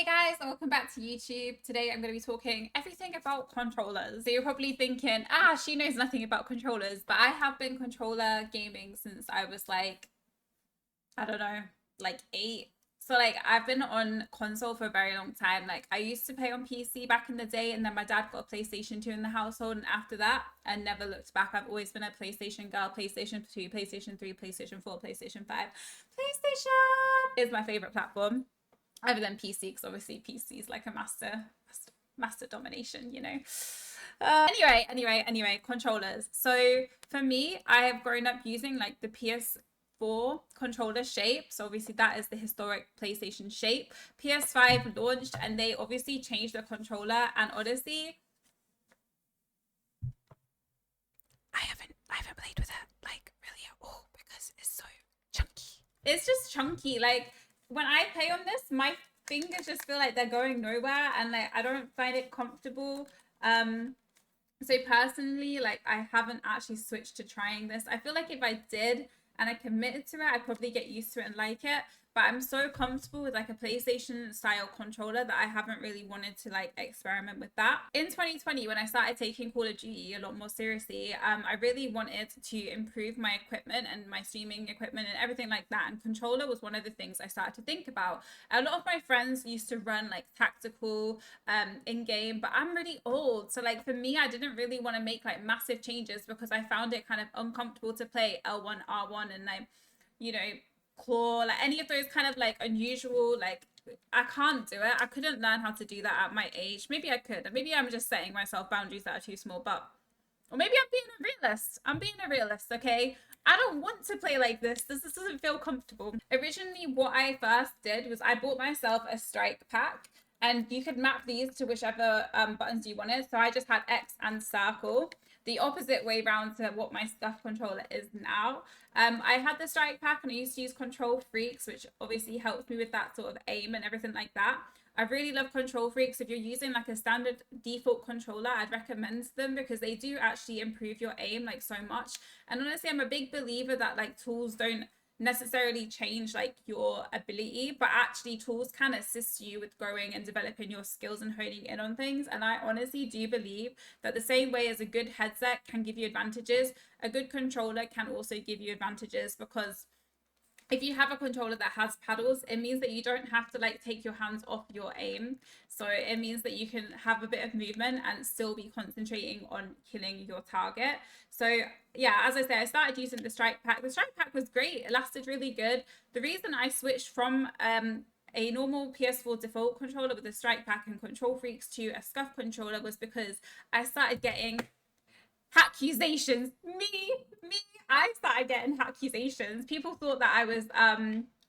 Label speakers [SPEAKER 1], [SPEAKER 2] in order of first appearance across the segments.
[SPEAKER 1] Hey guys, and welcome back to YouTube. Today I'm going to be talking everything about controllers. So you're probably thinking, she knows nothing about controllers, but I have been controller gaming since I was like, I don't know, like 8. So like I've been on console for a very long time. Like I used to play on PC back in the day, and then my dad got a PlayStation 2 in the household, and after that I never looked back. I've always been a PlayStation girl. PlayStation 2, PlayStation 3, PlayStation 4, PlayStation 5. PlayStation is my favorite platform other than PC, because obviously PC is like a master domination, you know. Anyway, controllers. So for me, I have grown up using like the PS4 controller shape. So obviously that is the historic PlayStation shape. PS5 launched and they obviously changed the controller, and honestly, I haven't played with it like really at all because it's so chunky. It's just chunky. Like when I play on this, my fingers just feel like they're going nowhere, and like I don't find it comfortable. So personally, like I haven't actually switched to trying this. I feel like if I did and I committed to it, I'd probably get used to it and like it. But I'm so comfortable with like a PlayStation style controller that I haven't really wanted to like experiment with that. In 2020, when I started taking Call of Duty a lot more seriously, I really wanted to improve my equipment and my streaming equipment and everything like that. And controller was one of the things I started to think about. A lot of my friends used to run like tactical in game, but I'm really old. So like for me, I didn't really want to make like massive changes because I found it kind of uncomfortable to play L1, R1 and like, you know, claw, like any of those kind of like unusual, like I can't do it. I couldn't learn how to do that at my age. Maybe I could. Maybe I'm just setting myself boundaries that are too small, but or maybe I'm being a realist. I'm being a realist, okay? I don't want to play like this. This doesn't feel comfortable. Originally, what I first did was I bought myself a strike pack, and you could map these to whichever buttons you wanted. So I just had X and circle, the opposite way round to what my Scuf controller is now. I had the strike pack and I used to use control freaks, which obviously helps me with that sort of aim and everything like that. I really love control freaks. If you're using like a standard default controller, I'd recommend them because they do actually improve your aim like so much. And honestly, I'm a big believer that like tools don't necessarily change like your ability, but actually tools can assist you with growing and developing your skills and honing in on things. And I honestly do believe that the same way as a good headset can give you advantages, a good controller can also give you advantages, because if you have a controller that has paddles, it means that you don't have to like take your hands off your aim. So it means that you can have a bit of movement and still be concentrating on killing your target. So yeah, as I say, I started using the strike pack. The strike pack was great. It lasted really good. The reason I switched from a normal PS4 default controller with a strike pack and control freaks to a Scuf controller was because I started getting accusations. I started getting accusations. People thought that I was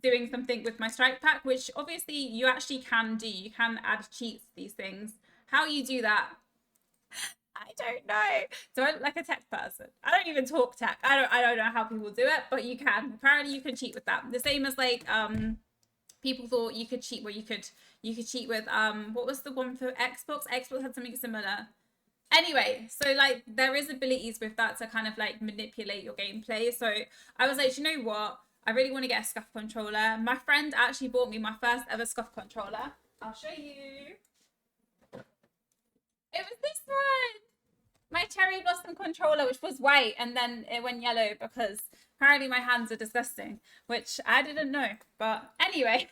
[SPEAKER 1] doing something with my strike pack, which obviously you actually can do. You can add cheats to these things. How you do that, I don't know. So I look like a tech person. I don't even talk tech. I don't know how people do it, but you can. Apparently you can cheat with that. The same as like people thought you could cheat where you could cheat with what was the one for Xbox? Xbox had something similar. Anyway, so like there is abilities with that to kind of like manipulate your gameplay. So I was like, you know what? I really want to get a Scuf controller. My friend actually bought me my first ever Scuf controller. I'll show you. It was this one. My cherry blossom controller, which was white, and then it went yellow because apparently my hands are disgusting, which I didn't know. But anyway,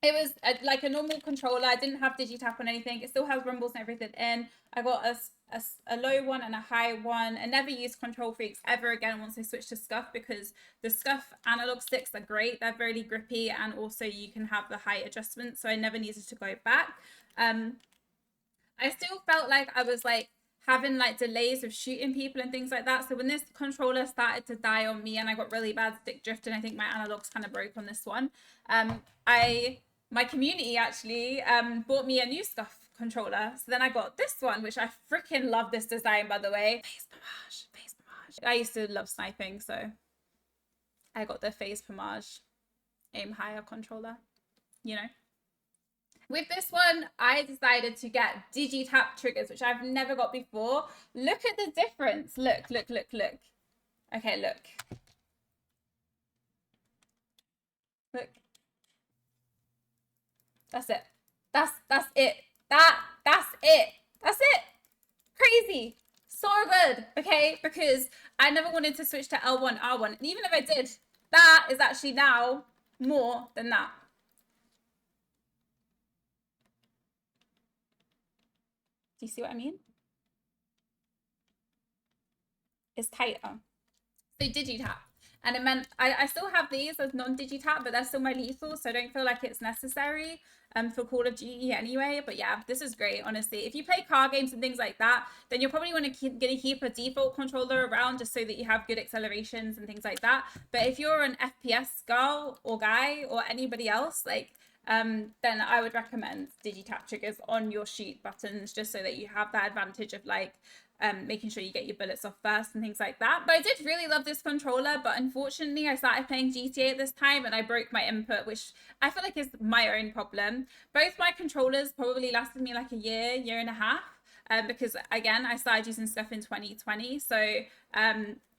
[SPEAKER 1] it was like a normal controller. I didn't have digitap on anything. It still has rumbles and everything in. I got a low one and a high one. I never used control freaks ever again once I switched to Scuf, because the Scuf analog sticks are great. They're really grippy, and also you can have the height adjustment. So I never needed to go back. I still felt like I was like having like delays of shooting people and things like that. So when this controller started to die on me and I got really bad stick drift, and I think my analogs kind of broke on this one, my community actually bought me a new Scuf controller. So then I got this one, which I freaking love this design, by the way. Phase Pomage. I used to love sniping, so I got the Phase Pomage aim higher controller, you know. With this one, I decided to get digitap triggers, which I've never got before. Look at the difference. Look. Okay, look. Look. That's it. That's it. That's it. That's it. Crazy. So good. Okay, because I never wanted to switch to L1 R1, and even if I did, that is actually now more than that. Do you see what I mean? It's tighter. So digitap. And it meant I still have these as non-digitap, but they're still my lethal, so I don't feel like it's necessary for Call of Duty anyway. But yeah, this is great, honestly. If you play car games and things like that, then you're probably gonna keep a default controller around just so that you have good accelerations and things like that. But if you're an FPS girl or guy or anybody else, like then I would recommend digitap triggers on your shoot buttons just so that you have that advantage of like making sure you get your bullets off first and things like that. But I did really love this controller, but unfortunately I started playing GTA at this time and I broke my input, which I feel like is my own problem. Both my controllers probably lasted me like a year and a half. Because again, I started using stuff in 2020, so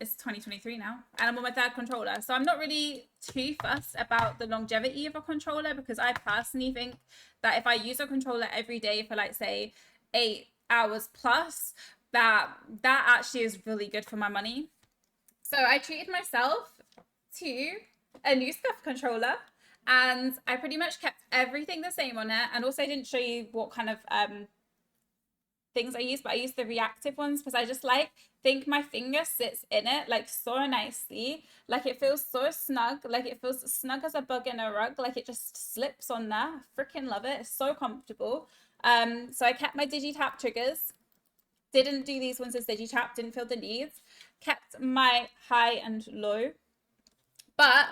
[SPEAKER 1] it's 2023 now, and I'm on my third controller. So I'm not really too fussed about the longevity of a controller because I personally think that if I use a controller every day for like say 8 hours plus, that actually is really good for my money. So I treated myself to a new Scuf controller, and I pretty much kept everything the same on it. And also I didn't show you what kind of things I use, but I use the reactive ones because I just think my finger sits in it like so nicely, like it feels so snug, like it feels snug as a bug in a rug, like it just slips on there. Freaking love it. It's so comfortable. So I kept my digitap triggers, didn't do these ones as digitap, didn't feel the needs, kept my high and low, but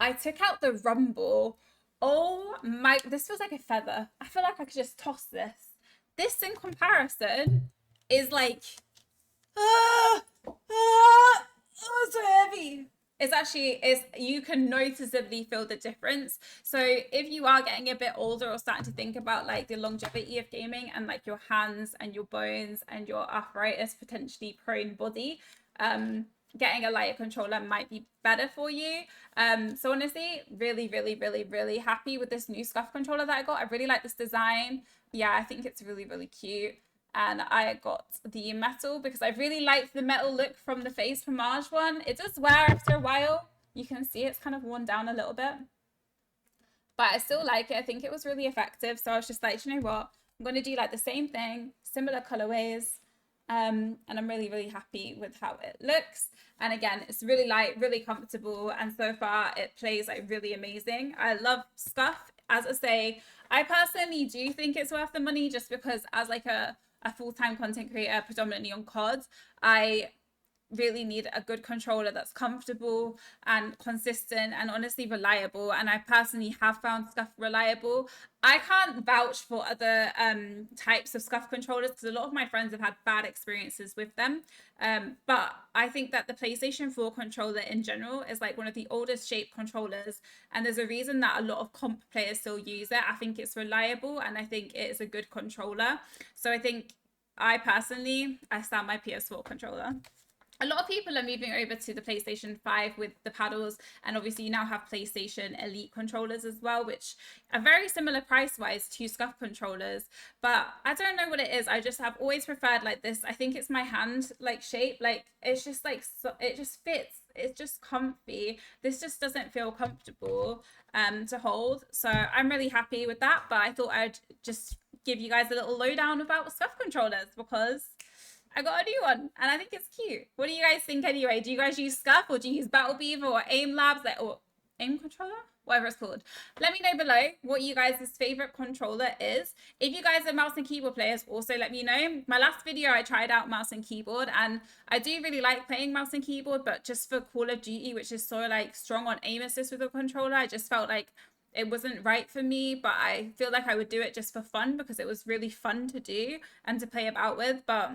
[SPEAKER 1] I took out the rumble. Oh my, this feels like a feather. I feel like I could just toss this. This in comparison is like, oh, so heavy. It's actually, you can noticeably feel the difference. So if you are getting a bit older or starting to think about like the longevity of gaming and like your hands and your bones and your arthritis potentially prone body, getting a lighter controller might be better for you. So honestly, really happy with this new Scuf controller that I got. I really like this design. Yeah, I think it's really cute. And I got the metal because I really liked the metal look from the face homage one. It does wear after a while. You can see it's kind of worn down a little bit, but I still like it. I think it was really effective. So I was just like, you know what? I'm going to do like the same thing, similar colorways. And I'm really happy with how it looks. And again, it's really light, really comfortable. And so far it plays like really amazing. I love Scuf. As I say, I personally do think it's worth the money just because as like a full-time content creator predominantly on COD, I really need a good controller that's comfortable and consistent and honestly reliable. And I personally have found Scuf reliable. I can't vouch for other types of Scuf controllers because a lot of my friends have had bad experiences with them. But I think that the PlayStation 4 controller in general is like one of the oldest shaped controllers, and there's a reason that a lot of comp players still use it. I think it's reliable and I think it is a good controller. So I think I stand my PS4 controller. A lot of people are moving over to the PlayStation 5 with the paddles, and obviously you now have PlayStation Elite controllers as well, which are very similar price wise to Scuf controllers. But I don't know what it is. I just have always preferred like this. I think it's my hand like shape. Like it's just like it just fits. It's just comfy. This just doesn't feel comfortable to hold. So I'm really happy with that. But I thought I'd just give you guys a little lowdown about Scuf controllers because I got a new one and I think it's cute. What do you guys think anyway? Do you guys use Scuf or do you use Battle Beaver or Aim Labs or Aim Controller? Whatever it's called. Let me know below what you guys' favorite controller is. If you guys are mouse and keyboard players, also let me know. My last video I tried out mouse and keyboard and I do really like playing mouse and keyboard, but just for Call of Duty, which is so like strong on aim assist with a controller, I just felt like it wasn't right for me. But I feel like I would do it just for fun because it was really fun to do and to play about with. But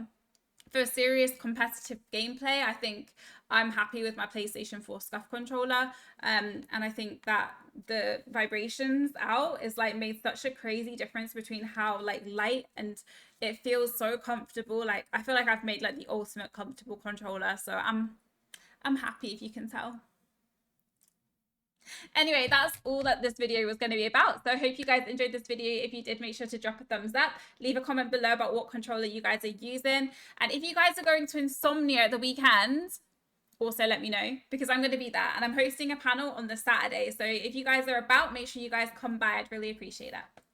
[SPEAKER 1] for serious competitive gameplay, I think I'm happy with my PlayStation 4 Scuf controller. And I think that the vibrations out is like made such a crazy difference between how like light and it feels so comfortable. Like I feel like I've made like the ultimate comfortable controller. So I'm happy if you can tell. Anyway, that's all that this video was going to be about. So I hope you guys enjoyed this video. If you did, make sure to drop a thumbs up. Leave a comment below about what controller you guys are using. And if you guys are going to Insomnia at the weekend, also let me know, because I'm going to be there and I'm hosting a panel on the Saturday. So if you guys are about, make sure you guys come by. I'd really appreciate that.